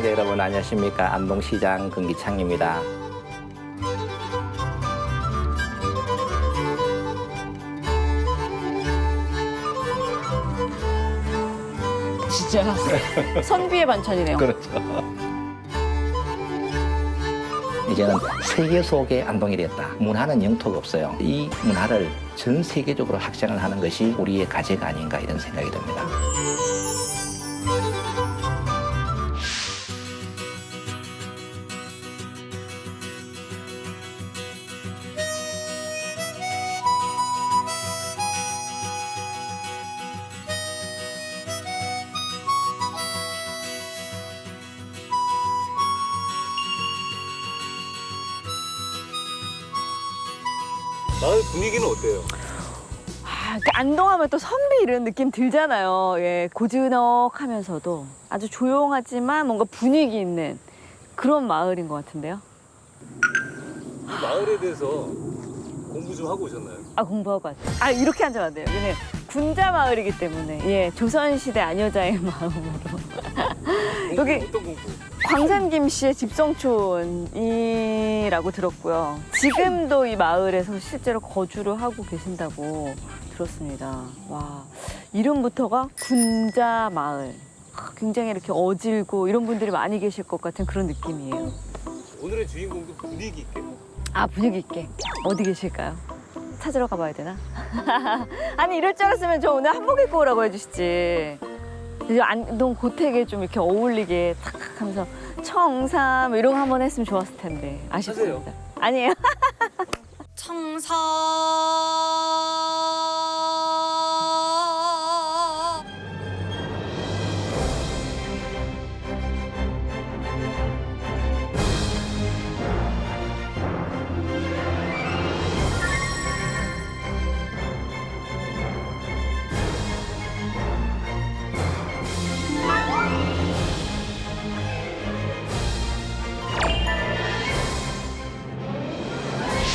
시청자 여러분 안녕하십니까. 안동시장 금기창입니다. 진짜 선비의 반찬이네요. 그렇죠. 이제는 세계 속의 안동이 됐다. 문화는 영토가 없어요. 이 문화를 전 세계적으로 확장을 하는 것이 우리의 과제가 아닌가 이런 생각이 듭니다. 마을 분위기는 어때요? 안동하면 또 선비 이런 느낌 들잖아요. 예, 고즈넉하면서도 아주 조용하지만 뭔가 분위기 있는 그런 마을인 것 같은데요. 이 마을에 대해서 공부 좀 하고 오셨나요? 공부하고 왔죠. 이렇게 앉으면 안 돼요. 여기는 군자 마을이기 때문에 예, 조선시대 아녀자의 마음으로 여기 어떤 공부? 광산김 씨의 집성촌이라고 들었고요. 지금도 이 마을에서 실제로 거주를 하고 계신다고 들었습니다. 와, 이름부터가 군자 마을. 굉장히 이렇게 어질고 이런 분들이 많이 계실 것 같은 그런 느낌이에요. 오늘의 주인공도 분위기 있게. 분위기 있게. 어디 계실까요? 찾으러 가봐야 되나? 아니, 이럴 줄 알았으면 저 오늘 한복 입고 오라고 해주시지. 안동 고택에 좀 이렇게 어울리게 탁 하면서 청삼 이런 거 한번 했으면 좋았을 텐데 아쉽습니다. 하세요. 아니에요. 청사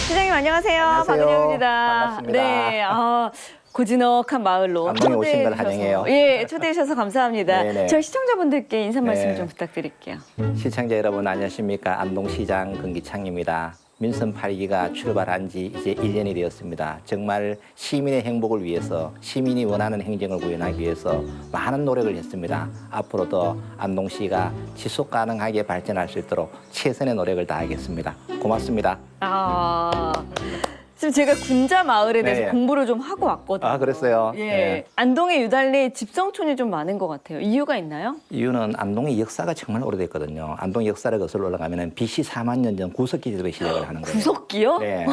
시장님 안녕하세요. 안녕하세요. 박은영입니다. 반갑습니다. 네, 고즈넉한 마을로 안동에 오신 초대해 걸 주셔서, 환영해요. 예, 초대해 주셔서 감사합니다. 네네. 저희 시청자분들께 인사 말씀 네. 좀 부탁드릴게요. 시청자 여러분 안녕하십니까. 안동시장 금기창입니다. 민선 8기가 출발한 지 이제 1년이 되었습니다. 정말 시민의 행복을 위해서 시민이 원하는 행정을 구현하기 위해서 많은 노력을 했습니다. 앞으로도 안동시가 지속 가능하게 발전할 수 있도록 최선의 노력을 다하겠습니다. 고맙습니다. 지금 제가 군자 마을에 대해서 네. 공부를 좀 하고 왔거든요. 그랬어요? 예. 네. 안동에 유달리 집성촌이 좀 많은 것 같아요. 이유가 있나요? 이유는 안동의 역사가 정말 오래됐거든요. 안동 역사를 거슬러 올라가면 BC 4만 년 전 구석기 시대부터 시작을 하는 거예요. 구석기요? 네.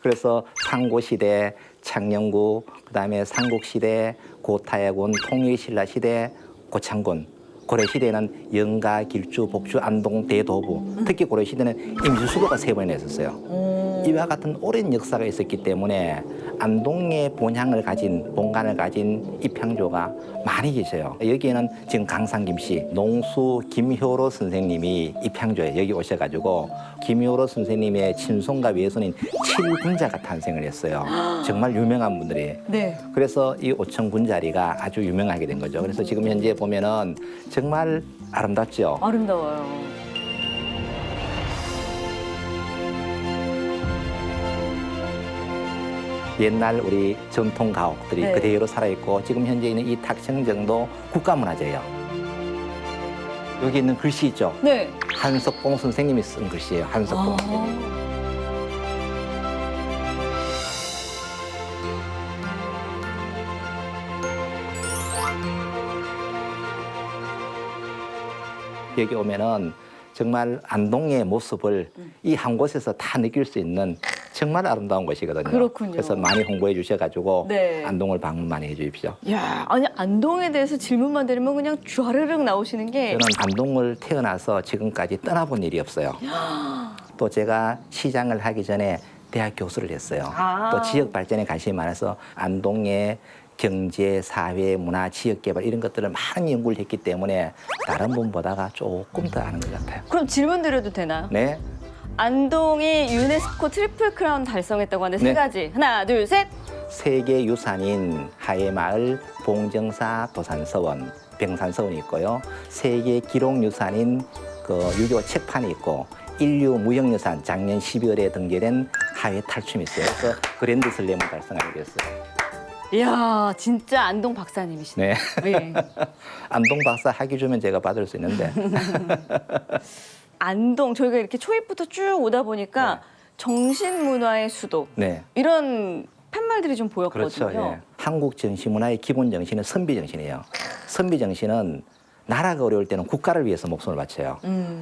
그래서 상고시대, 창녕구, 그다음에 삼국시대, 고타야군, 통일신라시대, 고창군, 고려시대는 영가, 길주, 복주, 안동, 대도부, 특히 고려시대는 임시수도가 3번이나 있었어요. 이와 같은 오랜 역사가 있었기 때문에 안동의 본향을 가진, 본관을 가진 입향조가 많이 계셔요. 여기에는 지금 강상김 씨, 농수 김효로 선생님이 입향조에 여기 오셔가지고 김효로 선생님의 친손과 외손인 7군자가 탄생을 했어요. 정말 유명한 분들이. 네. 그래서 이 오천군자리가 아주 유명하게 된 거죠. 그래서 지금 현재 보면은 정말 아름답죠. 아름다워요. 옛날 우리 전통 가옥들이 네. 그대로 살아있고 지금 현재 있는 이 탁청정도 국가문화재예요. 여기 있는 글씨 있죠? 네. 한석봉 선생님이 쓴 글씨예요. 한석봉 선생님. 여기 오면은 정말 안동의 모습을 이 한 곳에서 다 느낄 수 있는 정말 아름다운 곳이거든요. 그렇군요. 그래서 많이 홍보해 주셔가지고 네. 안동을 방문 많이 해주십시오. 야, 아니 안동에 대해서 질문만 드리면 그냥 쭈아르륵 나오시는 게 저는 안동을 태어나서 지금까지 떠나본 일이 없어요. 또 제가 시장을 하기 전에 대학 교수를 했어요. 또 지역 발전에 관심이 많아서 안동의 경제, 사회, 문화, 지역개발 이런 것들을 많은 연구를 했기 때문에 다른 분보다가 조금 더 아는 것 같아요. 그럼 질문 드려도 되나요? 네. 안동이 유네스코 트리플 크라운 달성했다고 하는데 네. 세 가지. 하나, 둘, 셋. 세계 유산인 하회마을 봉정사 도산서원, 병산서원이 있고요. 세계 기록 유산인 그 유교 책판이 있고 인류 무형유산 작년 12월에 등재된 하회 탈춤이 있어요. 그래서 그랜드 슬램을 달성하게 됐어요. 이야, 진짜 안동 박사님이시네. 네. 네. 안동 박사 학위 주면 제가 받을 수 있는데 안동 저희가 이렇게 초입부터 쭉 오다 보니까 네. 정신문화의 수도 네. 이런 팻말들이 좀 보였거든요. 그렇죠. 예. 한국 정신문화의 기본 정신은 선비 정신이에요. 선비 정신은 나라가 어려울 때는 국가를 위해서 목숨을 바쳐요.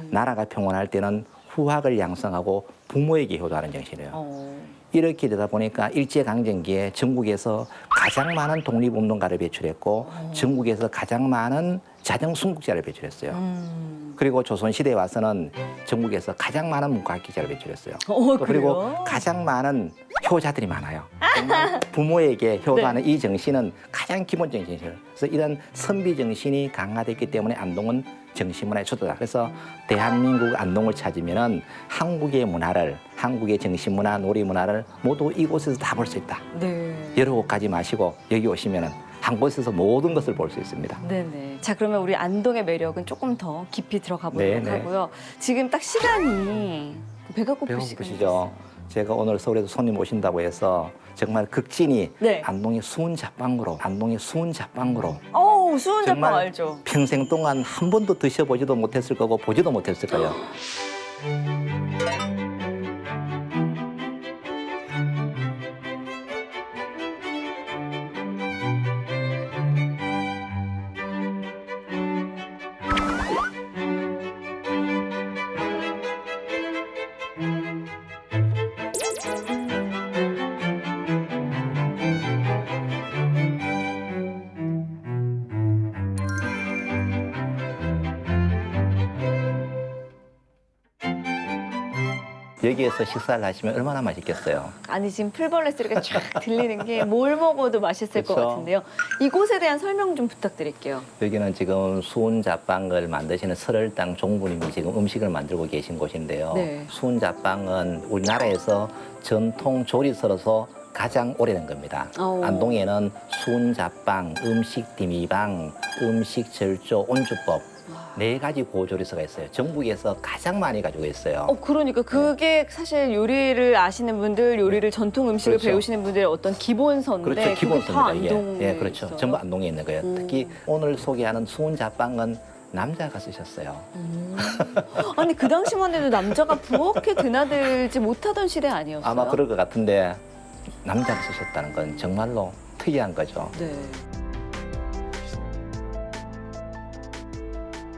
나라가 평온할 때는 후학을 양성하고 부모에게 효도하는 정신이에요. 이렇게 되다 보니까 일제강점기에 전국에서 가장 많은 독립운동가를 배출했고 전국에서 가장 많은 자정순국자를 배출했어요. 그리고 조선시대에 와서는 전국에서 가장 많은 문과학기자를 배출했어요. 그리고 그래요? 가장 많은 효자들이 많아요. 정말 부모에게 효도하는 이 정신은 가장 기본 정신이에요. 그래서 이런 선비 정신이 강화됐기 때문에 안동은 정신문화의 수도다. 그래서 대한민국 안동을 찾으면은 한국의 문화를, 한국의 정신문화, 놀이문화를 모두 이곳에서 다 볼 수 있다. 네. 여러 곳 가지 마시고 여기 오시면은 한 곳에서 모든 것을 볼 수 있습니다. 네네. 자, 그러면 우리 안동의 매력은 조금 더 깊이 들어가 보도록 네네. 하고요. 지금 딱 시간이 배가 고플 시간이 배고프시죠? 됐어요. 제가 오늘 서울에서 손님 오신다고 해서 정말 극진히 네. 안동의 수은 잡방으로, 안동의 수은 잡방으로 어우, 수은잡방 정말 알죠? 평생 동안 한 번도 드셔보지도 못했을 거고 보지도 못했을 거예요. 여기에서 식사를 하시면 얼마나 맛있겠어요. 아니, 지금 풀벌레 소리가 쫙 들리는 게 뭘 먹어도 맛있을 것 그렇죠. 같은데요. 이곳에 대한 설명 좀 부탁드릴게요. 여기는 지금 수은잡방을 만드시는 설월당 종부님이 지금 음식을 만들고 계신 곳인데요. 네. 수은잡방은 우리나라에서 전통 조리서로서 가장 오래된 겁니다. 오. 안동에는 수은잡방, 음식디미방, 음식절조, 온주법 네 가지 고조리서가 있어요. 전국에서 가장 많이 가지고 있어요. 그러니까 그게 사실 요리를 아시는 분들, 요리를 전통 음식을 그렇죠. 배우시는 분들의 어떤 기본서인데 그렇죠. 그게 다 기본서입니다. 이게. 안동에 예, 그렇죠. 있어요. 전부 안동에 있는 거예요. 특히 오늘 소개하는 수은잡방은 남자가 쓰셨어요. 아니, 그 당시만 해도 남자가 부엌에 드나들지 못하던 시대 아니었어요? 아마 그럴 것 같은데 남자가 쓰셨다는 건 정말로 특이한 거죠. 네.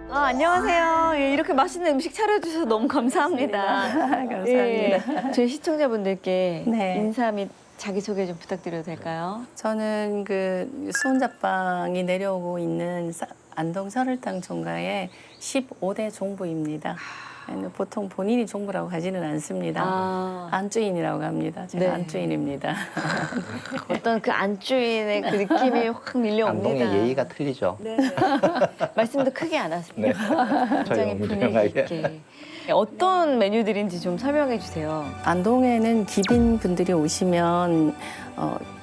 안녕하세요. 예, 이렇게 맛있는 음식 차려주셔서 너무 감사합니다. 감사합니다. 예, 저희 시청자분들께 네. 인사 및 자기소개 좀 부탁드려도 될까요? 저는 그 수은잡방이 내려오고 있는 안동 설월당 종가의 15대 종부입니다. 보통 본인이 종부라고 하지는 않습니다. 안주인이라고 합니다. 제가 네. 안주인입니다. 어떤 그 안주인의 그 느낌이 확 밀려옵니다. 안동의 예의가 틀리죠. 네. 말씀도 크게 안 하십니다. 네. 굉장히 분위기 조용하게. 있게. 어떤 메뉴들인지 좀 설명해 주세요. 안동에는 기빈 분들이 오시면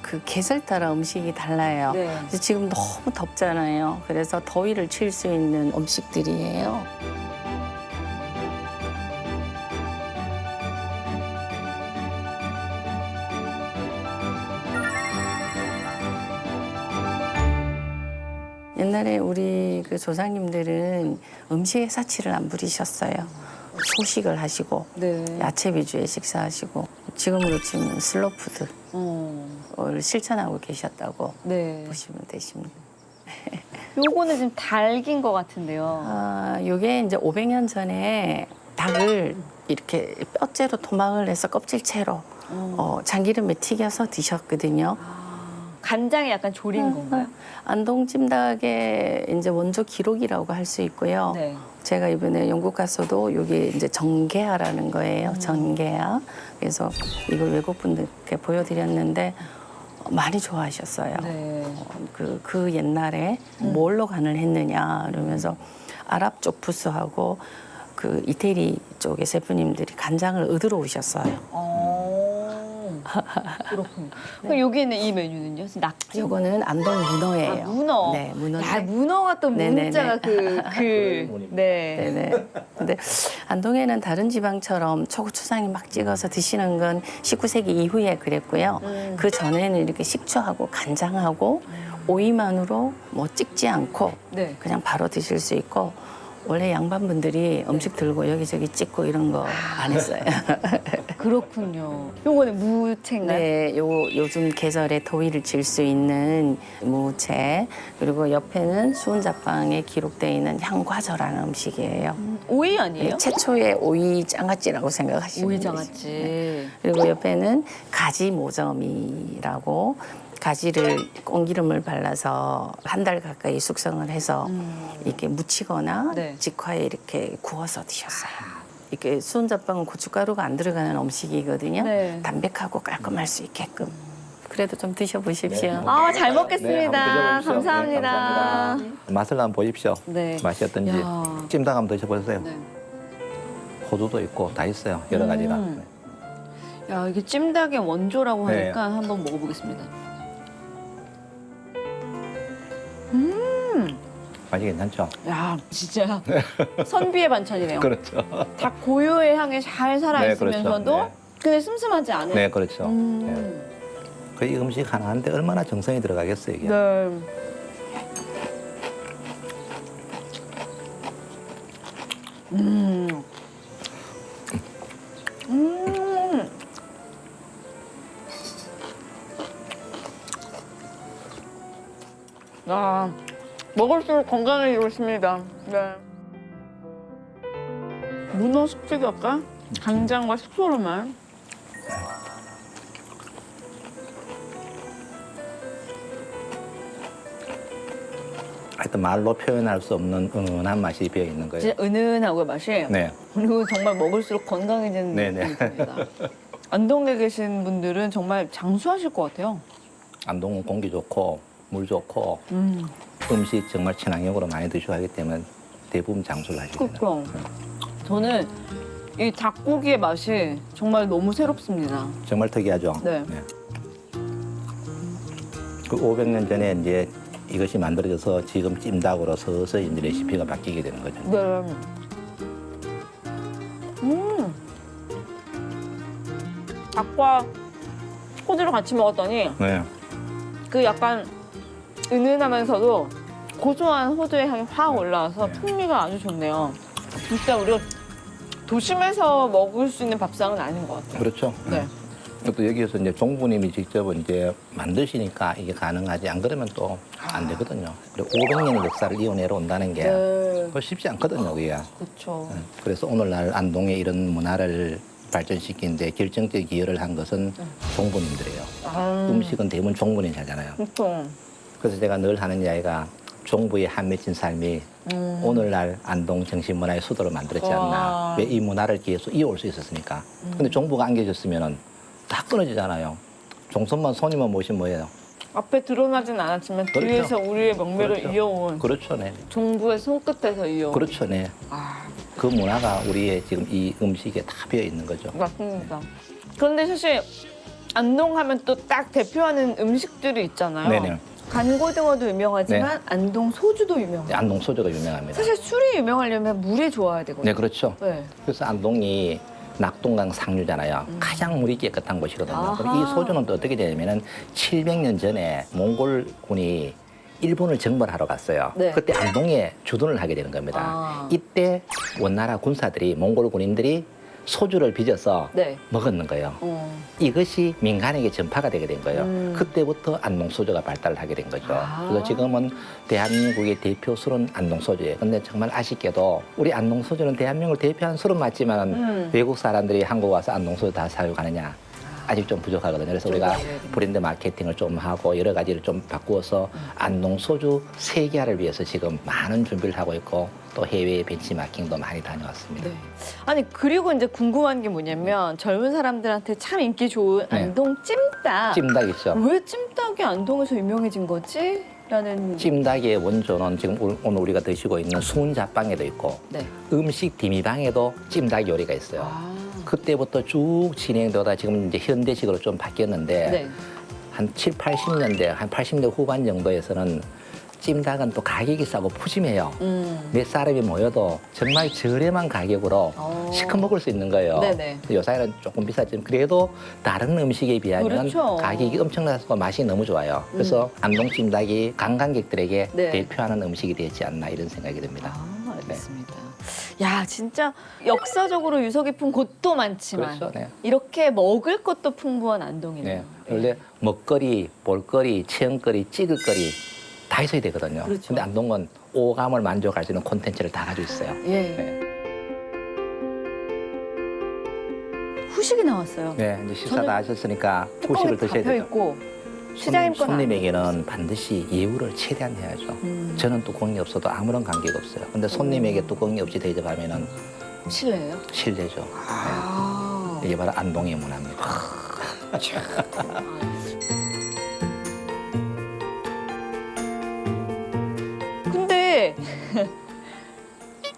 그 계절 따라 음식이 달라요. 네. 그래서 지금 너무 덥잖아요. 그래서 더위를 칠 수 있는 음식들이에요. 옛날에 우리 그 조상님들은 음식에 사치를 안 부리셨어요. 소식을 하시고 네. 야채 위주의 식사하시고 지금으로 치면 슬로푸드를 실천하고 계셨다고 네. 보시면 되십니다. 요거는 지금 닭인 것 같은데요. 요게 이제 500년 전에 닭을 이렇게 뼈째로 토막을 내서 껍질째로 참기름에 튀겨서 드셨거든요. 간장에 약간 졸인 건가요? 안동 찜닭의 이제 원조 기록이라고 할 수 있고요. 네. 제가 이번에 영국 갔어도 이게 이제 정계하라는 거예요. 정계하. 그래서 이걸 외국 분들께 보여드렸는데 많이 좋아하셨어요. 네. 그 옛날에 뭘로 간을 했느냐 이러면서 아랍 쪽 부스하고 그 이태리 쪽의 셰프님들이 간장을 얻으러 오셨어요. 그렇군요. 그럼 여기 있는 이 메뉴는요? 낙지. 요거는 안동 문어예요. 아, 문어. 네, 문어인데. 야, 문어가 또 네네네. 문자가 네. 네네. 근데 안동에는 다른 지방처럼 초고추장에 막 찍어서 드시는 건 19세기 이후에 그랬고요. 그 전에는 이렇게 식초하고 간장하고 오이만으로 뭐 찍지 않고 네. 그냥 바로 드실 수 있고 원래 양반분들이 음식 들고 여기저기 찍고 이런 거 안 했어요. 그렇군요. 요거는 무채인가요? 네, 요즘 계절에 더위를 질 수 있는 무채 그리고 옆에는 수은자빵에 기록되어 있는 향과절하는 음식이에요. 오이 아니에요? 최초의 오이 장아찌라고 생각하시면 오이 되죠. 장아찌. 그리고 옆에는 가지 모점이라고 가지를 꽁기름을 발라서 한 달 가까이 숙성을 해서 이렇게 무치거나 네. 직화에 이렇게 구워서 드셨어요. 이렇게 수은자빵은 고춧가루가 안 들어가는 음식이거든요. 네. 담백하고 깔끔할 수 있게끔. 그래도 좀 드셔보십시오. 아, 잘 먹겠습니다. 네, 한번 드셔보십시오. 감사합니다. 네, 감사합니다. 맛을 한번 보십시오. 네. 맛이 어떤지. 야. 찜닭 한번 드셔보세요. 네. 호두도 있고 다 있어요. 여러 가지가. 야, 이게 찜닭의 원조라고 네. 하니까 한번 먹어보겠습니다. 맛이 괜찮죠? 야, 진짜 선비의 반찬이네요. 그렇죠. 닭 고유의 향이 잘 살아있으면서도 네, 그렇죠. 네. 근데 슴슴하지 않은. 네, 그렇죠. 음. 그 음식 하나 하는데 얼마나 정성이 들어가겠어요, 이게. 네. 음. 음. 아, 먹을수록 건강해지고 있습니다. 네. 문어 숙주젓과 간장과 식초로만. 하여튼 말로 표현할 수 없는 은은한 맛이 배어 있는 거예요. 진짜 은은하고 맛이. 네. 그리고 정말 먹을수록 건강해지는 네네. 느낌이 듭니다. 안동에 계신 분들은 정말 장수하실 것 같아요. 안동은 공기 좋고 물 좋고 음식 정말 친환경으로 많이 드시고 하기 때문에 대부분 장수를 하십니다. 그렇죠. 저는 이 닭고기의 맛이 정말 너무 새롭습니다. 정말 특이하죠. 네. 그 500년 전에 이제 이것이 만들어져서 지금 찜닭으로 서서히 이제 레시피가 바뀌게 되는 거죠. 네. 닭과 호두를 같이 먹었더니 네. 그 약간 은은하면서도 고소한 호두의 향이 확 올라와서 네. 풍미가 아주 좋네요. 진짜 우리가 도심에서 먹을 수 있는 밥상은 아닌 것 같아요. 그렇죠. 네. 또 여기에서 이제 종부님이 직접 이제 만드시니까 이게 가능하지. 안 그러면 또 안 되거든요. 500년의 역사를 이어내려 온다는 게 네. 그거 쉽지 않거든요, 그게. 그렇죠. 그래서 오늘날 안동의 이런 문화를 발전시키는데 결정적 기여를 한 것은 종부님들이에요. 음식은 대부분 종부님이 하잖아요. 그렇죠. 그래서 제가 늘 하는 이야기가 종부의 한 맺힌 삶이 오늘날 안동 정신문화의 수도를 만들었지 않나. 와. 왜 이 문화를 계속 이어올 수 있었으니까. 근데 종부가 안 계셨으면 다 끊어지잖아요. 종손만 손님만 모시면 뭐예요? 앞에 드러나진 않았지만 그렇죠. 뒤에서 우리의 명맥을 그렇죠. 이어온 그렇죠, 네. 종부의 손끝에서 이어온. 그렇죠, 네. 아, 그 문화가 우리의 지금 이 음식에 다 배어 있는 거죠. 맞습니다. 그런데 사실 안동 하면 또 딱 대표하는 음식들이 있잖아요. 네네. 간고등어도 유명하지만 안동 소주도 유명해요. 안동 소주가 유명합니다. 사실 술이 유명하려면 물이 좋아야 되거든요. 네, 그렇죠. 네. 그래서 안동이 낙동강 상류잖아요. 가장 물이 깨끗한 곳이거든요. 아하. 그럼 이 소주는 또 어떻게 되냐면은 700년 전에 몽골군이 일본을 정벌하러 갔어요. 네. 그때 안동에 주둔을 하게 되는 겁니다. 아. 이때 원나라 군사들이 몽골 군인들이 소주를 빚어서 네. 먹었는 거예요. 이것이 민간에게 전파가 되게 된 거예요. 그때부터 안동 소주가 발달을 하게 된 거죠. 아. 그래서 지금은 대한민국의 대표 술은 안동 소주예요. 근데 정말 아쉽게도 우리 안동 소주는 대한민국을 대표하는 술은 맞지만 외국 사람들이 한국 와서 안동 소주 다 사용하느냐? 아직 좀 부족하거든요. 그래서 우리가 브랜드 마케팅을 좀 하고 여러 가지를 좀 바꾸어서 안동 소주 세계화를 위해서 지금 많은 준비를 하고 있고 또 해외 벤치마킹도 많이 다녀왔습니다. 네. 아니 그리고 이제 궁금한 게 뭐냐면 젊은 사람들한테 참 인기 좋은 네. 안동 찜닭. 찜닭 있죠. 왜 찜닭이 안동에서 유명해진 거지? 라는. 찜닭의 원조는 지금 오늘 우리가 드시고 있는 수은자빵에도 있고 네. 음식 디미방에도 찜닭 요리가 있어요. 아. 그 그때부터 쭉 진행되다 지금 이제 현대식으로 좀 바뀌었는데 네. 한 7, 80년대, 한 80대 후반 정도에서는 찜닭은 또 가격이 싸고 푸짐해요. 몇 사람이 모여도 정말 저렴한 가격으로 시켜 먹을 수 있는 거예요. 네네. 요새는 조금 비싸지만 그래도 다른 음식에 비하면 그렇죠. 가격이 엄청나서 맛이 너무 좋아요. 그래서 안동 찜닭이 관광객들에게 네. 대표하는 음식이 되지 않나 이런 생각이 듭니다. 아, 알겠습니다. 야, 진짜 역사적으로 유서 깊은 곳도 많지만 그렇죠. 네. 이렇게 먹을 것도 풍부한 안동이네요. 네. 원래 먹거리, 볼거리, 체험거리, 찌글거리 다 있어야 되거든요. 그렇죠. 근데 안동은 오감을 만족할 수 있는 콘텐츠를 다 가지고 있어요. 예. 네. 후식이 나왔어요. 네, 이제 식사 저는 다 하셨으니까 뚜껑이 후식을 드셔야 닫혀 되죠. 있고 시장님 건 손님에게는 반드시 예우를 최대한 해야죠. 저는 뚜껑이 없어도 아무런 관계가 없어요. 근데 손님에게 뚜껑이 없이 대접하면은 실례예요? 실례죠. 아. 네. 이게 바로 안동의 문화입니다. 근데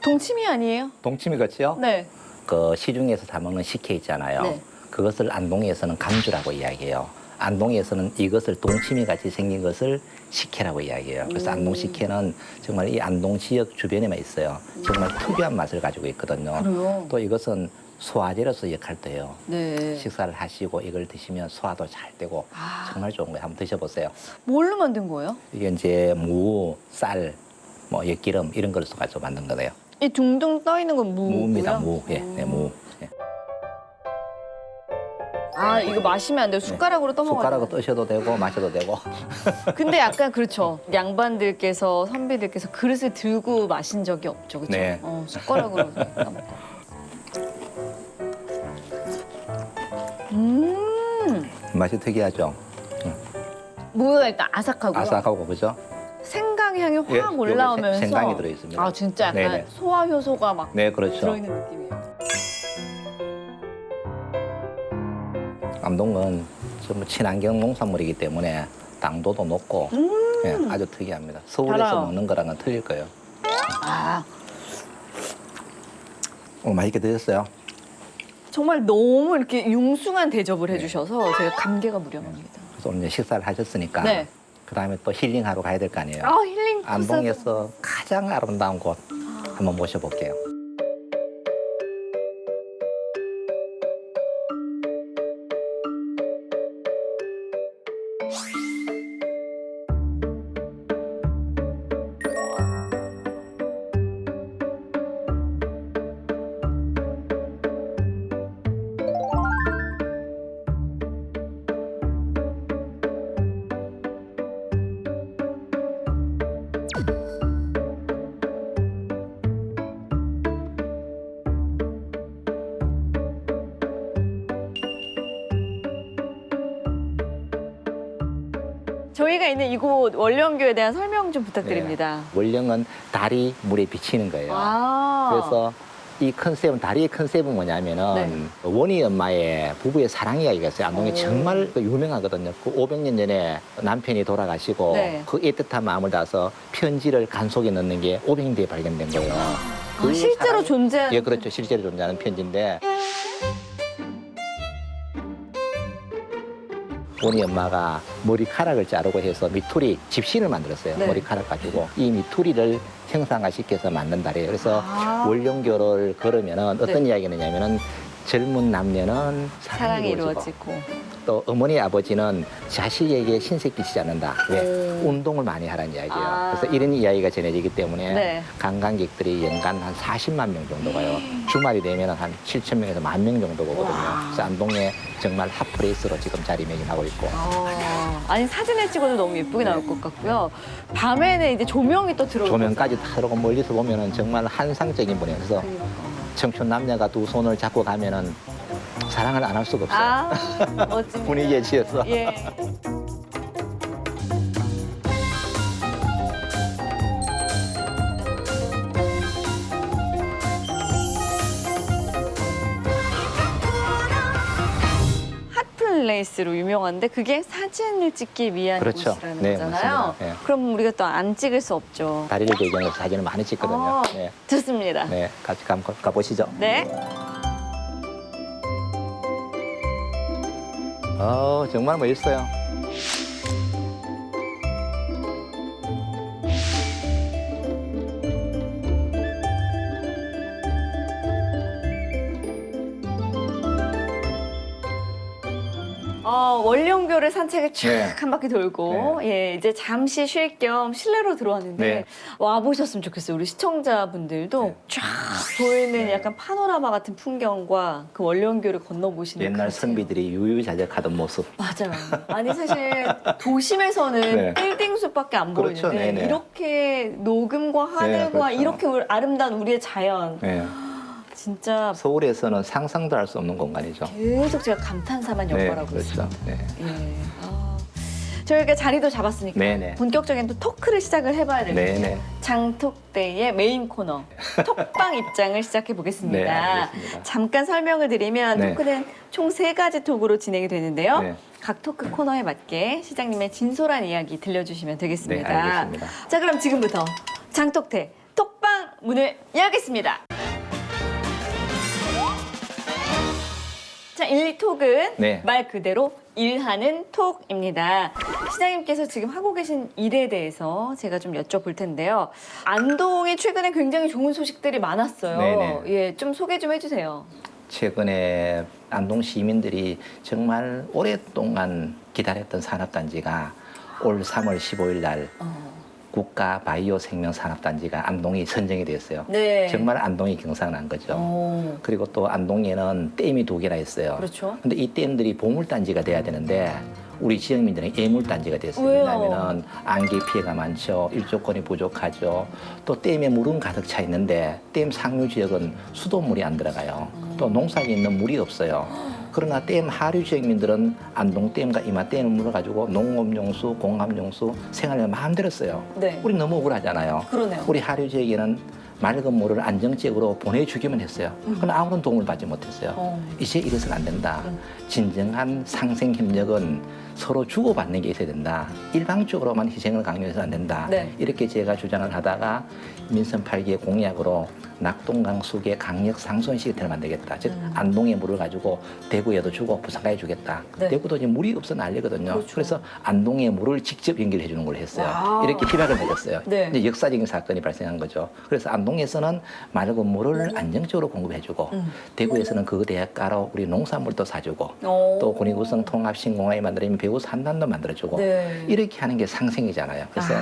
동치미 아니에요? 동치미 같이요? 네. 그 시중에서 사 먹는 식혜 있잖아요. 네. 그것을 안동에서는 감주라고 이야기해요. 안동에서는 이것을 동치미 같이 생긴 것을 식혜라고 이야기해요. 그래서 안동 식혜는 정말 이 안동 지역 주변에만 있어요. 정말 특유한 맛을 가지고 있거든요. 그래요? 또 이것은 소화제로서 역할도 해요. 네. 식사를 하시고 이걸 드시면 소화도 잘 되고 아. 정말 좋은 거예요. 한번 드셔보세요. 뭘로 만든 거예요? 이게 이제 무, 쌀, 뭐 엿기름 이런 걸 써가지고 만든 거예요. 이 둥둥 떠 있는 건 무고요? 무입니다. 무. 예, 네, 무. 예. 아, 이거 마시면 안 돼요. 숟가락으로 떠먹어야 숟가락으로 돼요. 뜨셔도 되고 마셔도 되고. 근데 약간 그렇죠. 양반들께서 선비들께서 그릇을 들고 마신 적이 없죠. 그렇죠? 네. 숟가락으로 떠먹고. 맛이 특이하죠. 무가 일단 아삭하고요. 아삭하고 그죠? 생강 향이 확 예, 여기 올라오면서 생강이 들어있습니다. 아, 진짜 약간 네네. 소화 효소가 막 네, 그렇죠. 들어있는 느낌이에요. 안동은 전부 친환경 농산물이기 때문에 당도도 높고 예, 아주 특이합니다. 서울에서 달아요. 먹는 거랑은 틀릴 거예요. 아, 오늘 맛있게 드셨어요? 정말 너무 이렇게 융숭한 대접을 해주셔서 제가 감개가 무량합니다. 그래서 오늘 이제 식사를 하셨으니까 네. 그다음에 또 힐링하러 가야 될 거 아니에요. 아, 힐링 코스. 안동에서 가장 아름다운 곳 한번 모셔볼게요. 저희가 있는 이곳 원령교에 대한 설명 좀 부탁드립니다. 원령은 달이 물에 비치는 거예요. 아, 그래서 이 컨셉은 다리의 컨셉은 뭐냐면은 네. 원희 엄마의 부부의 사랑 이야기가 있어요. 안동에 정말 유명하거든요. 그 500년 전에 남편이 돌아가시고 네. 그 애틋한 마음을 다해서 편지를 간 속에 넣는 게 500년 뒤에 발견된 거예요. 그 실제로 사랑이- 존재하는 예, 그렇죠. 실제로 존재하는 편지인데 원희 엄마가 머리카락을 자르고 해서 미투리 집신을 만들었어요. 네. 머리카락 가지고 이 미투리를 형상화시켜서 만든 달이에요. 그래서 아. 원령교를 걸으면은 어떤 네. 이야기가 있냐면은 젊은 남녀는 사랑이 사랑이 이루어지고 이루어지고. 또 어머니 아버지는 자식에게 신세 끼치지 않는다. 왜? 오. 운동을 많이 하라는 이야기예요. 아. 그래서 이런 이야기가 전해지기 때문에 네. 관광객들이 연간 한 40만 명 정도 가요. 주말이 되면 한 7천 명에서 1만 명 정도 오거든요. 와. 그래서 안동에 정말 핫플레이스로 지금 자리매김하고 있고. 아니, 사진을 찍어도 너무 예쁘게 나올 것 같고요. 밤에는 이제 조명이 또 들어오고. 조명까지 다 들어오고 멀리서 보면은 정말 환상적인 분이에요. 그래서 청춘 남녀가 두 손을 잡고 가면은 사랑을 안 할 수가 없어요. 아, 멋집니다. 분위기에 취해서. 예. 핫플레이스로 유명한데 그게 사진을 찍기 위한 그렇죠. 곳이라는 네, 거잖아요. 맞습니다. 네. 그럼 우리가 또 안 찍을 수 없죠. 다리를 배경으로 사진을 많이 찍거든요. 아. 네, 좋습니다. 네, 같이 가보시죠. 네. 정말 멋있어요. 원령교를 산책을 쫙 네. 한 바퀴 돌고 예, 이제 잠시 쉴 겸 실내로 들어왔는데 네. 와 보셨으면 좋겠어요. 우리 시청자분들도 쫙 보이는 약간 파노라마 같은 풍경과 그 원령교를 건너보시는 옛날 그런 선비들이 유유자적하던 모습. 맞아요. 아니 사실 도심에서는 네. 빌딩 숲밖에 안 그렇죠. 보이는데 네네. 이렇게 녹음과 하늘과 그렇죠. 이렇게 아름다운 우리의 자연 네. 진짜 서울에서는 상상도 할 수 없는 공간이죠. 계속 제가 감탄사만 네, 엿바라고 그렇죠. 있습니다. 네. 예. 저희가 자리도 잡았으니까 네네. 본격적인 또 토크를 시작을 해봐야 되거든요. 네네. 장톡데이의 메인 코너 톡방 입장을 시작해 보겠습니다. 네, 알겠습니다. 잠깐 설명을 드리면 네. 토크는 총 3가지 톡으로 진행이 되는데요. 네. 각 토크 코너에 맞게 시장님의 진솔한 이야기 들려주시면 되겠습니다. 네, 알겠습니다. 자, 그럼 지금부터 장톡대 톡방 문을 열겠습니다. 자, 1, 2톡은 네. 말 그대로 일하는 톡입니다. 시장님께서 지금 하고 계신 일에 대해서 제가 좀 여쭤볼 텐데요. 안동에 최근에 굉장히 좋은 소식들이 많았어요. 네네. 예, 좀 소개 좀 해주세요. 최근에 안동 시민들이 정말 오랫동안 기다렸던 산업단지가 올 3월 15일 날 국가 바이오 생명 산업단지가 안동이 선정이 됐어요. 네. 정말 안동이 경사난 거죠. 오, 그리고 또 안동에는 댐이 2개나 있어요. 그렇죠. 근데 이 댐들이 보물단지가 돼야 되는데 우리 지역민들은 예물단지가 됐어요. 왜요? 왜냐하면 안개 피해가 많죠. 일조권이 부족하죠. 또 댐에 물은 가득 차 있는데 댐 상류 지역은 수돗물이 안 들어가요. 또 농사에 있는 물이 없어요. 그러나 댐 하류 지역민들은 안동댐과 이마댐을 물어가지고 농업용수, 공업용수, 생활을 마음대로 써요. 네. 우리 너무 억울하잖아요. 그러네요. 우리 하류 지역에는 맑은 물을 안정적으로 보내주기만 했어요. 그러나 아무런 도움을 받지 못했어요. 이제 이래서는 안 된다. 진정한 상생 협력은 서로 주고받는 게 있어야 된다. 일방적으로만 희생을 강요해서는 안 된다. 네. 이렇게 제가 주장을 하다가 민선 8기의 공약으로 낙동강 수계 강력 상수원 시스템을 만들겠다. 즉 안동의 물을 가지고 대구에도 주고 부산까지 주겠다. 네. 대구도 지금 물이 없어 난리거든요. 그렇죠. 그래서 안동의 물을 직접 연결해 주는 걸로 했어요. 와우. 이렇게 희박을 맺었어요. 네. 이제 역사적인 사건이 발생한 거죠. 그래서 안동에서는 맑은 물을 안정적으로 공급해주고 대구에서는 그 대가로 우리 농산물도 사주고 오. 또 군위구성 통합신공항이 만들면 배우 산단도 만들어주고 네. 이렇게 하는 게 상생이잖아요. 그래서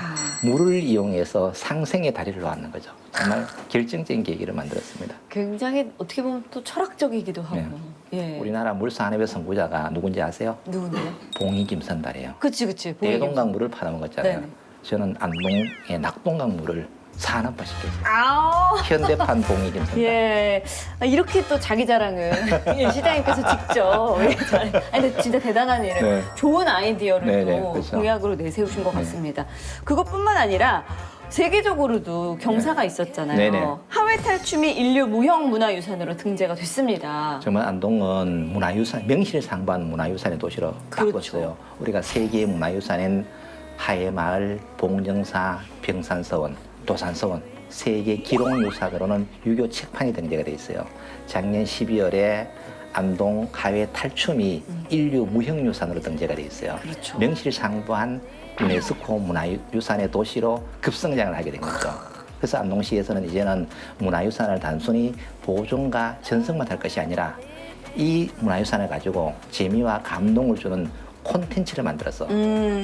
물을 이용해서 상생의 다리를 놓는 거죠. 정말 결정적인 계기를 만들었습니다. 굉장히 어떻게 보면 또 철학적이기도 하고. 예. 우리나라 물산업의 선구자가 누군지 아세요? 누군데요? 봉이 김선달이에요. 그치. 대동강 물을 팔아먹었잖아요. 네네. 저는 안동의 낙동강 물을 산업화시켰어요. 아우. 현대판 봉이 김선달. 예. 이렇게 또 자기 자랑을 예, 시장님께서 직접. 예, 아니, 근데 진짜 대단한 일을. 네. 좋은 아이디어를 네네, 또 그렇죠. 공약으로 내세우신 것 같습니다. 그것뿐만 아니라 세계적으로도 경사가 있었잖아요. 네네. 하회 탈춤이 인류 무형 문화유산으로 등재가 됐습니다. 정말 안동은 문화유산, 명실상부한 문화유산의 도시로 그렇죠. 바꿨어요. 우리가 세계 문화유산인 하회마을, 봉정사, 병산서원, 도산서원 세계 기록유산으로는 유교 책판이 등재가 돼 있어요. 작년 12월에 안동 하회 탈춤이 인류 무형유산으로 등재가 돼 있어요. 그렇죠. 명실상부한 유네스코 문화유산의 도시로 급성장을 하게 된 거죠. 그래서 안동시에서는 이제는 문화유산을 단순히 보존과 전승만 할 것이 아니라 이 문화유산을 가지고 재미와 감동을 주는 콘텐츠를 만들어서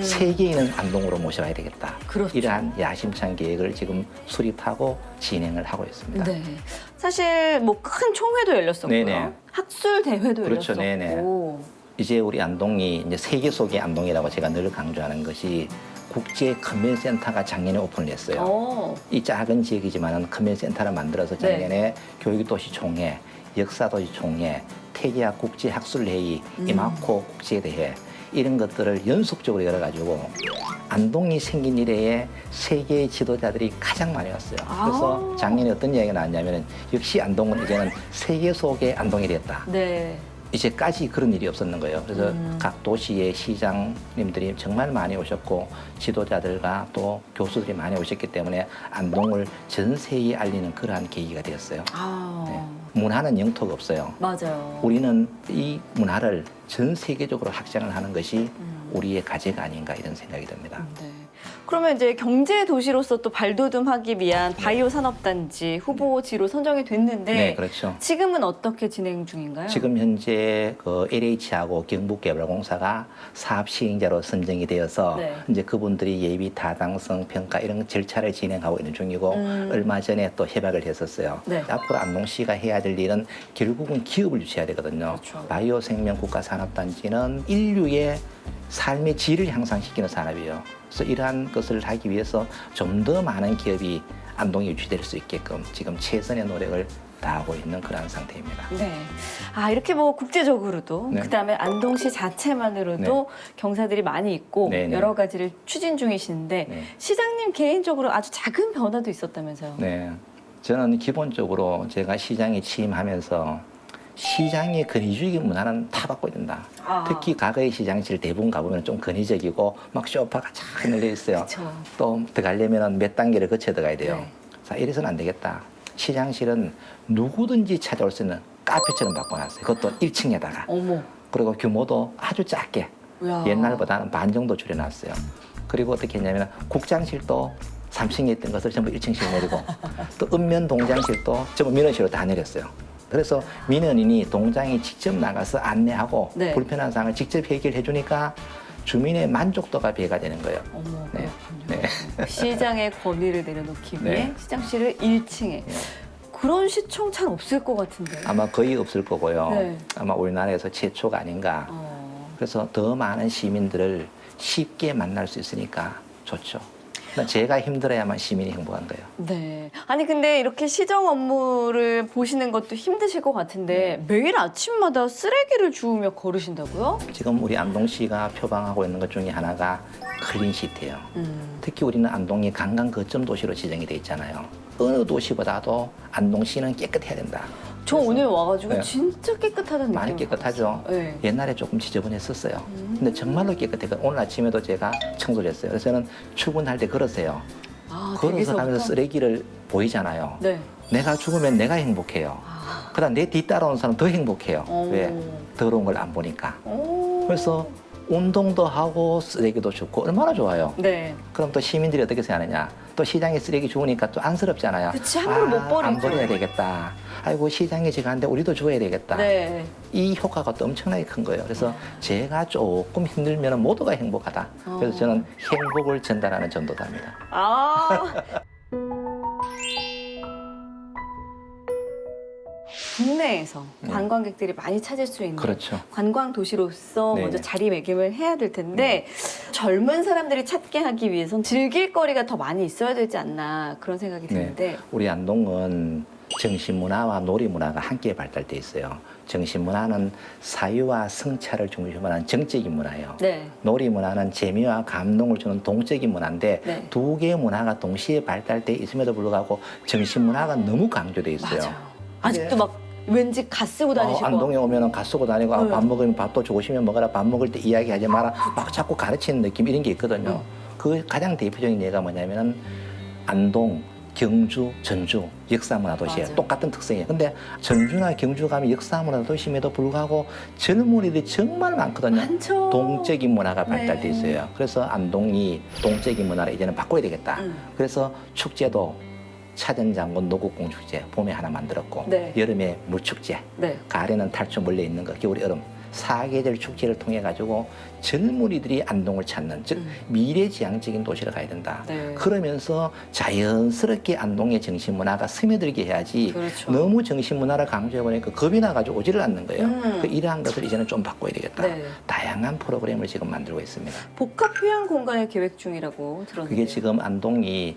세계인은 안동으로 모셔와야 되겠다. 그렇죠. 이러한 야심찬 계획을 지금 수립하고 진행을 하고 있습니다. 네. 사실 뭐 큰 총회도 열렸었고요. 네네. 학술 대회도 그렇죠. 열렸었고. 네네. 이제 우리 안동이 이제 세계 속의 안동이라고 제가 늘 강조하는 것이 국제 컨벤센터가 작년에 오픈을 했어요. 이 작은 지역이지만은 컨벤센터를 만들어서 작년에 교육도시 총회, 역사도시 총회, 태계학 국제학술회의, 이마코 국제대회 이런 것들을 연속적으로 열어가지고 안동이 생긴 이래에 세계 지도자들이 가장 많이 왔어요. 그래서 작년에 어떤 이야기가 나왔냐면 역시 안동은 이제는 세계 속의 안동이 됐다. 네. 이제까지 그런 일이 없었는 거예요. 그래서 각 도시의 시장님들이 정말 많이 오셨고 지도자들과 또 교수들이 많이 오셨기 때문에 안동을 전 세계에 알리는 그러한 계기가 되었어요. 아, 네. 문화는 영토가 없어요. 맞아요. 우리는 이 문화를 전 세계적으로 확장을 하는 것이 우리의 과제가 아닌가 이런 생각이 듭니다. 네. 그러면 이제 경제 도시로서 또 발돋움하기 위한 바이오 산업단지 후보지로 선정이 됐는데 네, 그렇죠. 지금은 어떻게 진행 중인가요? 지금 현재 그 LH하고 경북개발공사가 사업 시행자로 선정이 되어서 네. 이제 그분들이 예비 타당성 평가 이런 절차를 진행하고 있는 중이고 얼마 전에 또 협약을 했었어요. 네. 앞으로 안동시가 해야 될 일은 결국은 기업을 유치해야 되거든요. 그렇죠. 바이오 생명 국가 산업단지는 인류의 삶의 질을 향상시키는 산업이에요. 그래서 이러한 것을 하기 위해서 좀 더 많은 기업이 안동에 유치될 수 있게끔 지금 최선의 노력을 다하고 있는 그러한 상태입니다. 네. 아, 이렇게 뭐 국제적으로도 네. 그다음에 안동시 자체만으로도 경사들이 많이 있고 네, 네. 여러 가지를 추진 중이신데 네. 시장님 개인적으로 아주 작은 변화도 있었다면서요. 네, 저는 기본적으로 제가 시장에 취임하면서 시장의 권위주의 문화는 타받고 있다. 아. 특히 과거의 시장실 대부분 가보면 좀 권위적이고 막 소파가 쫙 널려 있어요. 그쵸. 또 들어가려면 몇 단계를 거쳐 들어가야 돼요. 네. 자, 이래서는 안 되겠다. 시장실은 누구든지 찾아올 수 있는 카페처럼 바꿔놨어요. 그것도 1층에다가. 어머. 그리고 규모도 아주 작게 야. 옛날보다는 반 정도 줄여놨어요. 그리고 어떻게 했냐면 국장실도 3층에 있던 것을 전부 1층씩 내리고 또 읍면 동장실도 전부 민원실로 다 내렸어요. 그래서 민원인이 동장에 직접 나가서 안내하고 네. 불편한 사항을 직접 해결해 주니까 주민의 만족도가 배가 되는 거예요. 어머, 네. 그렇군요. 시장의 권위를 내려놓기 위해 네. 시장실을 1층에. 그런 시청 참 없을 것 같은데. 아마 거의 없을 거고요. 네. 아마 우리나라에서 최초가 아닌가. 그래서 더 많은 시민들을 쉽게 만날 수 있으니까 좋죠. 제가 힘들어야만 시민이 행복한 거예요. 네. 아니 근데 이렇게 시정 업무를 보시는 것도 힘드실 것 같은데 매일 아침마다 쓰레기를 주우며 걸으신다고요? 지금 우리 안동시가 표방하고 있는 것 중에 하나가 클린시티예요. 특히 우리는 안동이 관광 거점 도시로 지정이 돼 있잖아요. 어느 도시보다도 안동시는 깨끗해야 된다. 저 오늘 와가지고 네. 진짜 깨끗하다는 많이 느낌이 깨끗하죠. 받았어요. 네. 옛날에 조금 지저분했었어요. 근데 정말로 깨끗해요. 오늘 아침에도 제가 청소를 했어요. 그래서 저는 출근할 때 걸었어요. 아, 걸어서 댁에서부터? 가면서 쓰레기를 보이잖아요. 네. 내가 죽으면 내가 행복해요. 그다음 내 뒤 따라오는 사람 더 행복해요. 오. 왜? 더러운 걸 안 보니까. 오. 그래서 운동도 하고 쓰레기도 줍고 얼마나 좋아요. 네. 그럼 또 시민들이 어떻게 생각하느냐. 또 시장에 쓰레기 주우니까 또 안쓰럽잖아요. 그치, 함부로 못 버리죠. 안 버려야 되겠다. 아이고 시장에 제가 하는데 우리도 줘야 되겠다. 네. 이 효과가 또 엄청나게 큰 거예요. 그래서 제가 조금 힘들면 모두가 행복하다. 그래서 저는 행복을 전달하는 전도사입니다. 아. 국내에서 관광객들이 많이 찾을 수 있는 그렇죠. 관광 도시로서 네네. 먼저 자리매김을 해야 될 텐데 젊은 사람들이 찾게 하기 위해선 즐길 거리가 더 많이 있어야 되지 않나 그런 생각이 드는데 우리 안동은 정신문화와 놀이문화가 함께 발달돼 있어요. 정신문화는 사유와 성찰을 중심으로 하는 정적인 문화예요. 네. 놀이문화는 재미와 감동을 주는 동적인 문화인데 네. 두 개의 문화가 동시에 발달돼 있음에도 불구하고 정신문화가 너무 강조돼 있어요. 맞아요. 아직도 막 왠지 가 쓰고 다니시고 안동에 오면은 가 쓰고 다니고 아, 밥 먹으면 밥도 주시면 먹어라. 밥 먹을 때 이야기하지 마라. 막 자꾸 가르치는 느낌 이런 게 있거든요. 그 가장 대표적인 예가 뭐냐면은 안동, 경주, 전주 역사문화 도시예요. 맞아요. 똑같은 특성이에요. 근데 전주나 경주 가면 역사문화 도시임에도 불구하고 젊은이들이 정말 많거든요. 많죠. 동적인 문화가 발달돼 네. 있어요. 그래서 안동이 동적인 문화를 이제는 바꿔야 되겠다. 그래서 축제도 차전장군 노국공축제 봄에 하나 만들었고 네. 여름에 물축제 네. 가을에는 탈출 몰려 있는 거 겨울 여름 사계절 축제를 통해 가지고 젊은이들이 안동을 찾는 즉 미래지향적인 도시로 가야 된다. 네. 그러면서 자연스럽게 안동의 정신문화가 스며들게 해야지 그렇죠. 너무 정신문화를 강조해 보니까 겁이 나가지고 오지를 않는 거예요. 이러한 것을 이제는 좀 바꿔야 되겠다. 네. 다양한 프로그램을 지금 만들고 있습니다. 복합 휴양 공간을 계획 중이라고 들었는데 그게 지금 안동이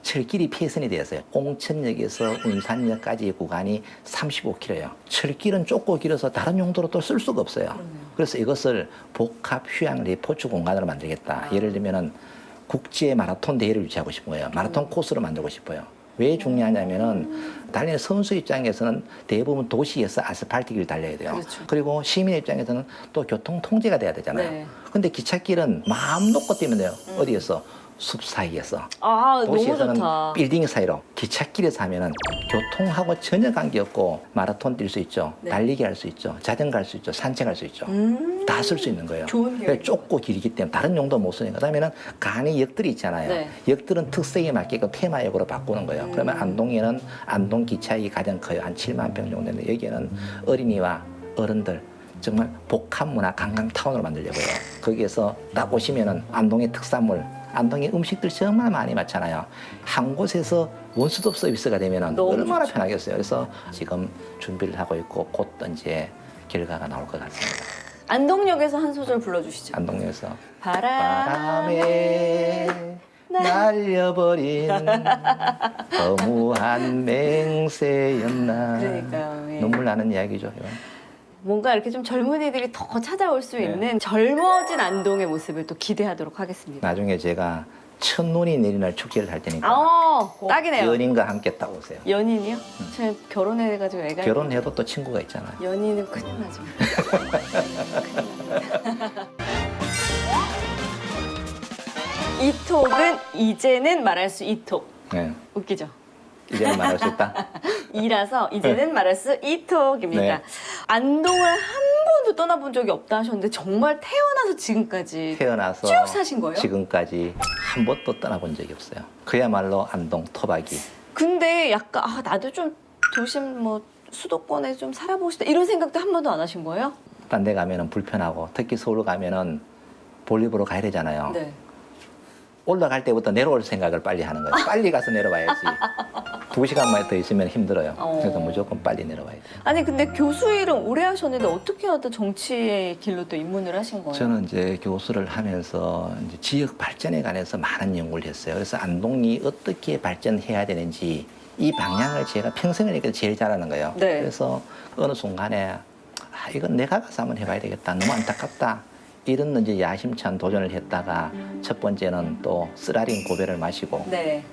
철길이 폐선이 되었어요. 옹천역에서 운산역까지의 구간이 35km예요. 철길은 좁고 길어서 다른 용도로 또 쓸 수가 없어요. 그래서 이것을 복합 휴양 레포츠 공간으로 만들겠다. 예를 들면은 국제 마라톤 대회를 유치하고 싶은 거예요. 마라톤 코스로 만들고 싶어요. 왜 중요하냐면은 달리는 선수 입장에서는 대부분 도시에서 아스팔트길 달려야 돼요. 그렇죠. 그리고 시민 입장에서는 또 교통 통제가 돼야 되잖아요. 네. 근데 기찻길은 마음 놓고 뛰면 돼요. 어디에서? 숲 사이에서. 아, 너무 도시에서는 좋다. 빌딩 사이로. 기찻길에서 하면은 교통하고 전혀 관계없고 마라톤 뛸 수 있죠. 네. 달리기 할 수 있죠. 자전거 할 수 있죠. 산책할 수 있죠. 다 쓸 수 있는 거예요. 좋은 그러니까 계획이네요. 좁고 길기 때문에 다른 용도 못 쓰니까. 그다음에는 간이 역들이 있잖아요. 네. 역들은 특색에 맞게끔 테마역으로 바꾸는 거예요. 그러면 안동에는 안동 기차역이 가장 커요. 한 7만 평 정도 되는데 여기에는 어린이와 어른들 정말 복합 문화 관광타운으로 만들려고요. 거기에서 딱 오시면은 안동의 특산물, 안동의 음식들 정말 많이 많잖아요. 한 곳에서 원스톱 서비스가 되면은 너무 얼마나 좋죠. 편하겠어요. 그래서 지금 준비를 하고 있고 곧 이제 결과가 나올 것 같습니다. 안동역에서 한 소절 불러주시죠. 안동역에서 바람에 바람에 날려버린 허무한 맹세였나. 그러니까요. 예. 눈물 나는 이야기죠. 이건. 뭔가 이렇게 좀 젊은이들이 더 찾아올 수 있는 젊어진 안동의 모습을 또 기대하도록 하겠습니다. 나중에 제가 첫눈이 내리는 날 축제를 할 테니까 딱이네요. 연인과 함께 딱 오세요. 연인이요? 제가 결혼해가지고 애가 결혼해도 또 친구가 있잖아요. 연인은 큰일 나죠. 이 톡은 이제는 말할 수 이톡. 네. 웃기죠? 이제는 말할 수 있다. 이라서 이제는 말할 수 이톡입니다. 네. 안동을 한 번도 떠나본 적이 없다 하셨는데 정말 태어나서 지금까지 태어나서 쭉 사신 거예요? 지금까지 한 번도 떠나본 적이 없어요. 그야말로 안동 토박이. 근데 약간 나도 좀 도심 뭐 수도권에 좀 살아보고 싶다 이런 생각도 한 번도 안 하신 거예요? 딴 데 가면은 불편하고 특히 서울 가면은 볼일 보러 가야 되잖아요. 네. 올라갈 때부터 내려올 생각을 빨리 하는 거예요. 빨리 가서 내려와야지. 2시간만 더 있으면 힘들어요. 그래서 무조건 빨리 내려와야 돼요. 아니 근데 교수 일은 오래 하셨는데 어떻게 하다 정치의 길로 또 입문을 하신 거예요? 저는 이제 교수를 하면서 이제 지역 발전에 관해서 많은 연구를 했어요. 그래서 안동이 어떻게 발전해야 되는지 이 방향을 제가 평생을 이렇게 제일 잘하는 거예요. 네. 그래서 어느 순간에 이건 내가 가서 한번 해봐야 되겠다. 너무 안타깝다. 이런 이제 야심찬 도전을 했다가 첫 번째는 또 쓰라린 고배를 마시고 네.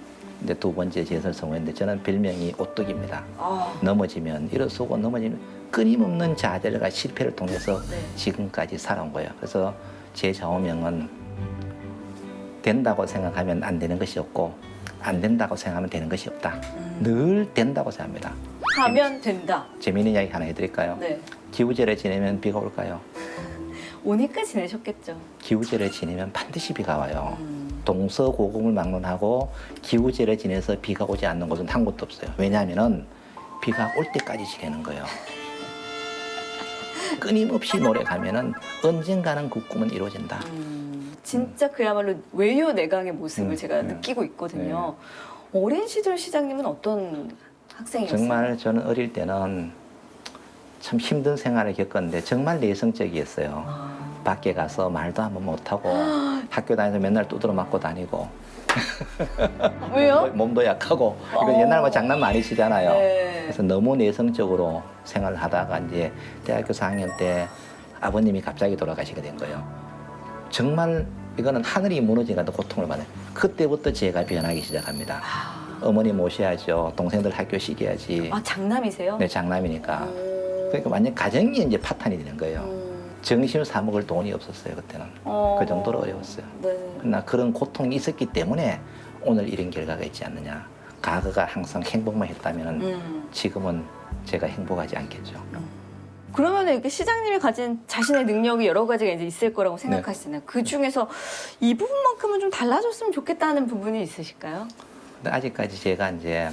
이제 두 번째 제설 성우인데 저는 별명이 오뚜기입니다. 넘어지면 일어서고 넘어지면 끊임없는 좌절과 실패를 통해서 네. 지금까지 살아온 거예요. 그래서 제 좌우명은 된다고 생각하면 안 되는 것이 없고 안 된다고 생각하면 되는 것이 없다. 늘 된다고 생각합니다. 하면 된다. 재미있는 이야기 하나 해드릴까요? 네. 기우제를 지내면 비가 올까요? 오니까 지내셨겠죠. 기우제를 지내면 반드시 비가 와요. 동서고금을 막론하고 기우제를 지내서 비가 오지 않는 곳은 한 곳도 없어요. 왜냐하면은 비가 올 때까지 지내는 거예요. 끊임없이 노력하면은 언젠가는 그 꿈은 이루어진다. 진짜 그야말로 외유내강의 모습을 제가 네. 느끼고 있거든요. 어린 시절 시장님은 어떤 학생이었어요? 정말 저는 어릴 때는 참 힘든 생활을 겪었는데 정말 내성적이었어요. 밖에 가서 말도 한번 못하고 학교 다니면서 맨날 두드러 맞고 다니고 왜요? 몸도 약하고 이거 옛날 뭐 장난 많이 치잖아요. 네. 그래서 너무 내성적으로 생활을 하다가 이제 대학교 4학년 때 아버님이 갑자기 돌아가시게 된 거예요. 정말 이거는 하늘이 무너지는 고통을 받아요. 그때부터 제가 변하기 시작합니다. 어머니 모셔야죠. 동생들 학교 시켜야지. 장남이세요? 네, 장남이니까. 그러니까 완전 가정이 이제 파탄이 되는 거예요. 정신을 사먹을 돈이 없었어요, 그때는. 그 정도로 어려웠어요. 네. 그러나 그런 고통이 있었기 때문에 오늘 이런 결과가 있지 않느냐. 과거가 항상 행복만 했다면 지금은 제가 행복하지 않겠죠. 그러면 이렇게 시장님이 가진 자신의 능력이 여러 가지가 이제 있을 거라고 생각하시나요? 그 중에서 이 부분만큼은 좀 달라졌으면 좋겠다는 부분이 있으실까요? 근데 아직까지 제가 이제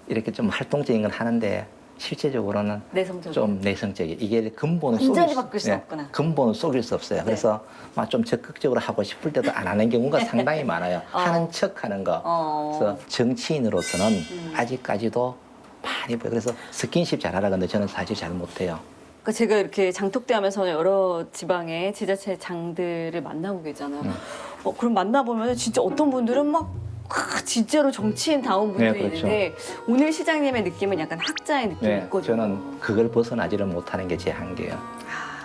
이렇게 좀 활동적인 건 하는데 실제적으로는 내성적인. 좀 내성적이 이게 근본은 완전히 바꿀 수 없구나. 근본은 속일 수 없어요. 그래서 막 좀 적극적으로 하고 싶을 때도 안 하는 경우가 상당히 많아요. 하는 척하는 거. 그래서 정치인으로서는 아직까지도 많이 보여요. 그래서 스킨십 잘하라 근데 저는 사실 잘 못해요. 그러니까 제가 이렇게 장독대 하면서 여러 지방의 지자체 장들을 만나고 계잖아요. 그럼 만나보면 진짜 어떤 분들은 막 진짜로 정치인다운 분들이 네, 그렇죠. 있는데 오늘 시장님의 느낌은 약간 학자의 느낌이 네, 있거든요. 저는 그걸 벗어나지를 못하는 게 제 한계예요.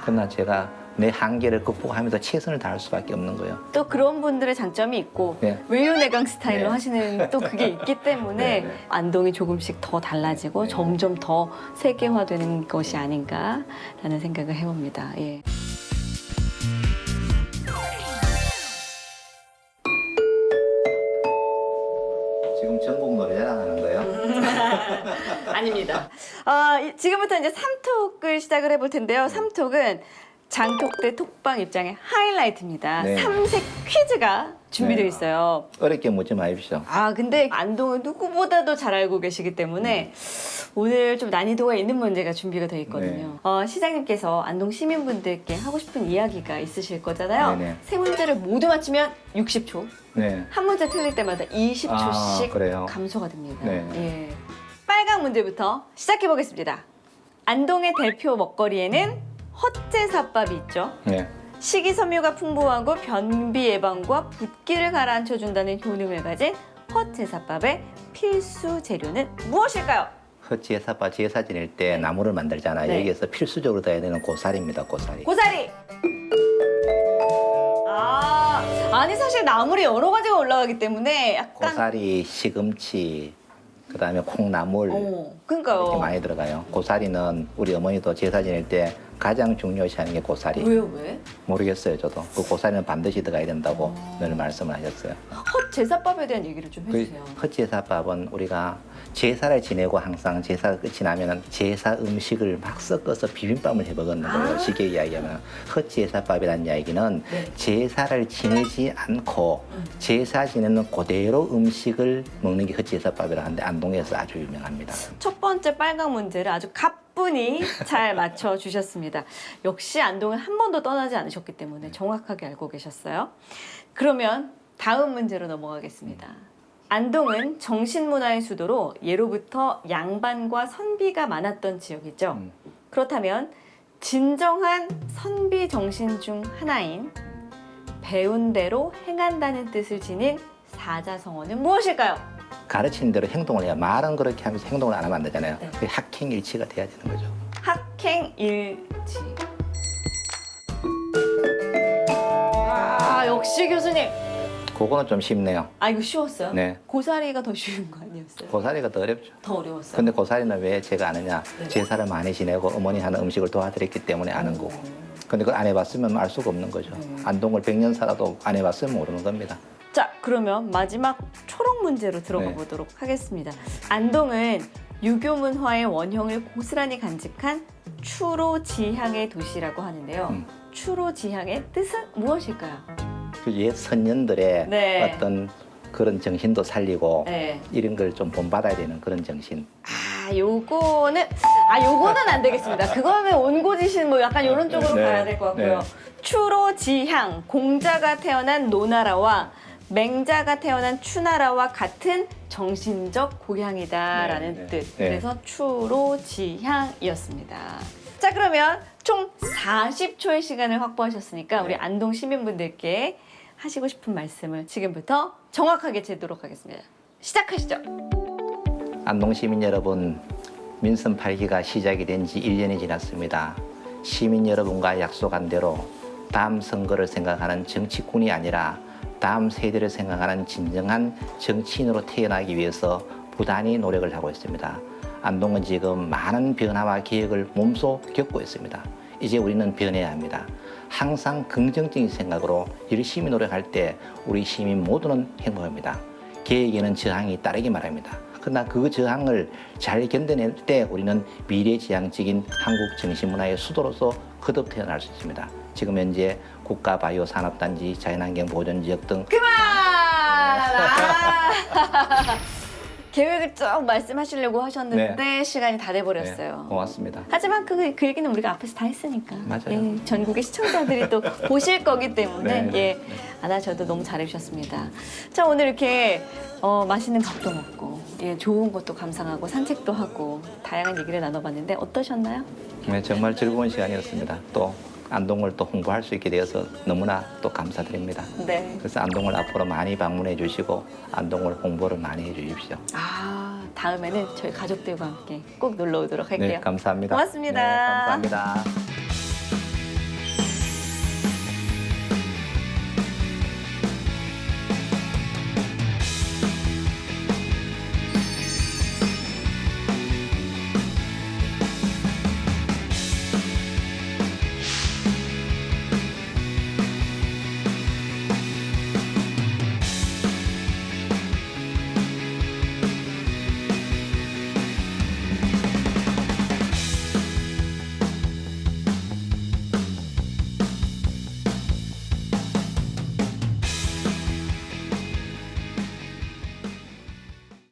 그러나 제가 내 한계를 극복하면서 최선을 다할 수밖에 없는 거예요. 또 그런 분들의 장점이 있고 네. 외유내강 스타일로 네. 하시는 또 그게 있기 때문에 네, 네. 안동이 조금씩 더 달라지고 네. 점점 더 세계화되는 것이 아닌가라는 생각을 해봅니다. 예. 지금 전국 노래자랑 하는 거예요? 아닙니다. 지금부터 이제 삼톡을 시작을 해볼 텐데요. 삼톡은 장톡대 톡방 입장의 하이라이트입니다. 네. 삼색 퀴즈가 준비되어 네. 있어요. 어렵게 묻지 마십시오. 근데 안동은 누구보다도 잘 알고 계시기 때문에 오늘 좀 난이도가 있는 문제가 준비가 되어 있거든요. 시장님께서 안동 시민분들께 하고 싶은 이야기가 있으실 거잖아요. 네네. 세 문제를 모두 맞히면 60초, 네. 한 문제 틀릴 때마다 20초씩 그래요? 감소가 됩니다. 네. 예. 빨강 문제부터 시작해 보겠습니다. 안동의 대표 먹거리에는 헛제사밥이 있죠. 네. 식이섬유가 풍부하고 변비 예방과 붓기를 가라앉혀준다는 효능을 가진 헛제사밥의 필수 재료는 무엇일까요? 헛제사밥 제사 지낼 때 나무를 만들잖아요. 네. 여기에서 필수적으로 넣어야 되는 고사리입니다. 고사리. 고사리! 아니 사실 나물이 여러 가지가 올라가기 때문에 약간 고사리, 시금치, 그다음에 콩나물 이렇게 그러니까요. 많이 들어가요. 고사리는 우리 어머니도 제사 지낼 때 가장 중요시하는 게 고사리. 왜요 왜? 모르겠어요, 저도. 그 고사리는 반드시 들어가야 된다고 늘 말씀을 하셨어요. 헛제사밥에 대한 얘기를 좀 그 해주세요. 헛제사밥은 우리가 제사를 지내고 항상 제사가 끝이 나면은 제사 음식을 막 섞어서 비빔밥을 해 먹는 거예요. 쉽게 이야기하면 헛제사밥이라는 이야기는 네. 제사를 지내지 않고 제사 지내는 그대로 음식을 먹는 게 헛제사밥이라 하는데 안동에서 아주 유명합니다. 첫 번째 빨강 문제를 아주 가뿐히 잘 맞춰주셨습니다. 역시 안동은 한 번도 떠나지 않으셨기 때문에 정확하게 알고 계셨어요. 그러면 다음 문제로 넘어가겠습니다. 안동은 정신문화의 수도로 예로부터 양반과 선비가 많았던 지역이죠. 그렇다면 진정한 선비 정신 중 하나인 배운 대로 행한다는 뜻을 지닌 사자성어는 무엇일까요? 가르치는 대로 행동을 해야 말은 그렇게 하면서 행동을 안 하면 안 되잖아요. 네. 그게 학행일치가 돼야 되는 거죠. 학행일치. 역시 교수님. 그거는 좀 쉽네요. 이거 쉬웠어요? 네. 고사리가 더 쉬운 거 아니었어요? 고사리가 더 어렵죠. 더 어려웠어요? 근데 고사리는 왜 제가 아느냐? 네. 제사를 많이 지내고 어머니 하는 음식을 도와드렸기 때문에 아는 거고. 근데 그걸 안 해봤으면 알 수가 없는 거죠. 안동을 100년 살아도 안 해봤으면 모르는 겁니다. 자, 그러면 마지막 초록 문제로 들어가 네. 보도록 하겠습니다. 안동은 유교 문화의 원형을 고스란히 간직한 추로지향의 도시라고 하는데요. 추로지향의 뜻은 무엇일까요? 그 옛 선녀들의 네. 어떤 그런 정신도 살리고 네. 이런 걸 좀 본받아야 되는 그런 정신. 요거는 안 되겠습니다. 그거는 온고지신 뭐 약간 이런 쪽으로 네. 가야 될 것 같고요. 네. 추로지향, 공자가 태어난 노나라와 맹자가 태어난 추나라와 같은 정신적 고향이다라는 네, 네. 뜻. 네. 그래서 추로지향이었습니다. 자, 그러면 총 40초의 시간을 확보하셨으니까 우리 네. 안동 시민분들께 하시고 싶은 말씀을 지금부터 정확하게 제도록 하겠습니다. 시작하시죠. 안동 시민 여러분, 민선 8기가 시작이 된 지 1년이 지났습니다. 시민 여러분과 약속한 대로 다음 선거를 생각하는 정치꾼이 아니라 다음 세대를 생각하는 진정한 정치인으로 태어나기 위해서 부단히 노력을 하고 있습니다. 안동은 지금 많은 변화와 개혁을 몸소 겪고 있습니다. 이제 우리는 변해야 합니다. 항상 긍정적인 생각으로 열심히 노력할 때 우리 시민 모두는 행복합니다. 계획에는 저항이 따르기만 합니다. 그러나 그 저항을 잘 견뎌낼 때 우리는 미래지향적인 한국 정신문화의 수도로서 거듭 태어날 수 있습니다. 지금 현재 국가바이오산업단지, 자연환경보존지역 등 그만! 계획을 쭉 말씀하시려고 하셨는데 시간이 다 돼버렸어요. 네, 고맙습니다. 하지만 그 얘기는 우리가 앞에서 다 했으니까. 맞아요. 예, 전국의 시청자들이 또 보실 거기 때문에 네. 예, 안 하셔도 너무 잘해주셨습니다. 자, 오늘 이렇게 맛있는 밥도 먹고 좋은 것도 감상하고 산책도 하고 다양한 얘기를 나눠봤는데 어떠셨나요? 네, 정말 즐거운 시간이었습니다. 또 안동을 또 홍보할 수 있게 되어서 너무나 또 감사드립니다. 네. 그래서 안동을 앞으로 많이 방문해 주시고 안동을 홍보를 많이 해 주십시오. 다음에는 저희 가족들과 함께 꼭 놀러 오도록 할게요. 네, 감사합니다. 고맙습니다. 네, 감사합니다.